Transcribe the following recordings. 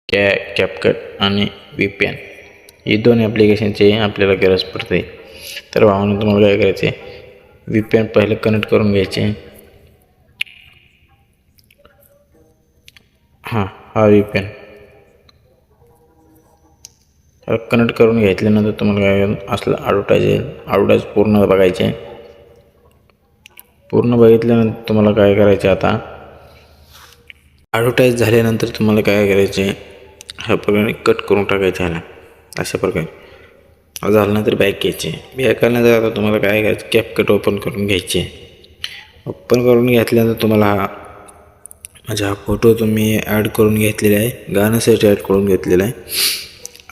CapCut आणि VPN ही दोन ॲप्लिकेशनची आपल्याला गरज पडते. तर भावांनो, तुम्हाला काय करायचे, VPN पहिले कनेक्ट करून घ्यायचे. हा VPN कनेक्ट करून घेतल्यानंतर तुम्हाला काय असलं ॲडव्हर्टाईज पूर्ण बघायचे. पूर्ण बघितल्यानंतर तुम्हाला काय करायचे, आता ॲडव्हर्टाईज झाल्यानंतर तुम्हाला काय करायचे, ह्या प्रकारे कट करून टाकायचे. ह्याला अशा प्रकारे झाल्यानंतर बॅक घ्यायचे. बॅक आल्यानंतर आता तुम्हाला काय करायचं, कॅपकट ओपन करून घ्यायचे. ओपन करून घेतल्यानंतर तुम्हाला माझा फोटो तुम्ही ॲड करून घेतलेला आहे, गाण्यासाठी ॲड करून घेतलेला आहे.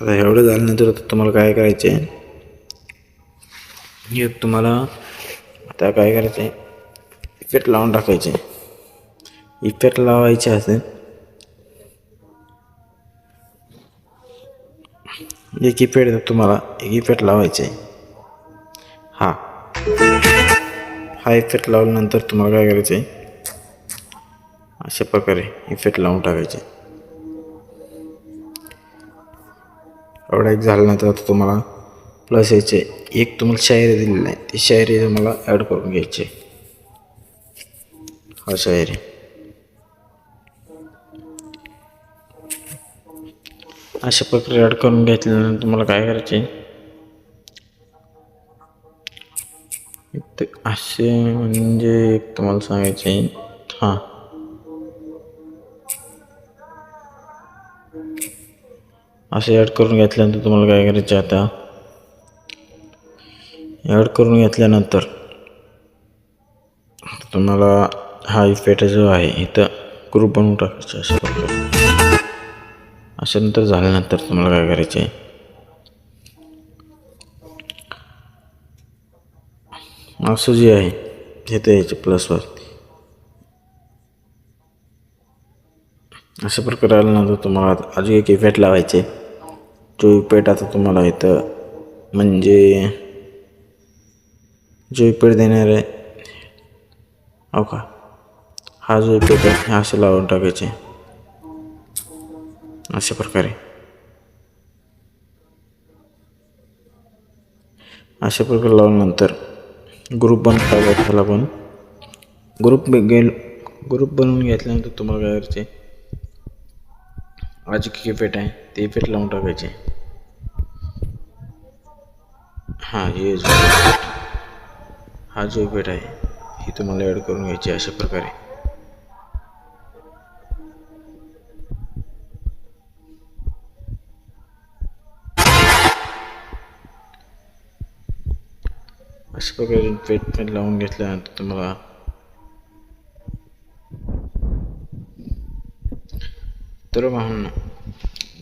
आता एवढं झाल्यानंतर तुम्हाला काय करायचे, हे तुम्हाला आता काय करायचे, इफेक्ट लावून टाकायचे. इफेक्ट लावायचे असेल एक इफेक्ट लावायचे. हा इफेक्ट लावल्यानंतर तुम्हाला काय करायचे, अशा प्रकारे इफेक्ट लावून टाकायचे. एवढा एक झाल्यानंतर आता तुम्हाला प्लस यायचे, एक तुम्हाला शायरी दिलेली आहे, ती शायरी तुम्हाला ॲड करून घ्यायची. हा शायरी अशा प्रकारे ॲड करून घेतल्यानंतर तुम्हाला काय करायचे, असे म्हणजे एक तुम्हाला सांगायचे. असे ॲड करून घेतल्यानंतर तुम्हाला काय करायचे, आता ॲड करून घेतल्यानंतर तुम्हाला हा इफेक्ट जो आहे इथं ग्रुप बनवून टाकायचा. अशा प्रकारे अशा नंतर झाल्यानंतर तुम्हाला काय करायचे, असं जे आहे इथं यायचे प्लसवर. अशा प्रकारे आल्यानंतर तुम्हाला अजून एक इफेक्ट लावायचे. जो इफेक्ट आता तुम्हाला इथं म्हणजे जो इफेक्ट देणार आहे, हो का, हा जो इफेक्ट आहे हा असं लावून टाकायचे. अशा प्रकारे लावल्यानंतर ग्रुप बनवून टाकायचा. त्याला पण ग्रुप बनवून घेतल्यानंतर तुम्हाला काय करायचे, अजून एक इफेक्ट आहे ते इफेक्ट लावून टाकायचे. हा जो इफेक्ट आहे हे तुम्हाला ॲड करून घ्यायचे. अशा प्रकारे इफेक्ट लावून घेतल्यानंतर तुम्हाला तर म्हणून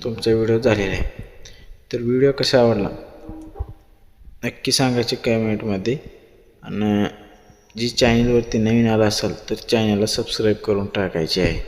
तुमचा व्हिडिओ झालेला आहे. तर व्हिडिओ कसा आवडला नक्की सांगायचे कमेंटमध्ये. आणि जी चॅनलवरती नवीन आला असाल तर चॅनलला सबस्क्राईब करून टाकायचे आहे.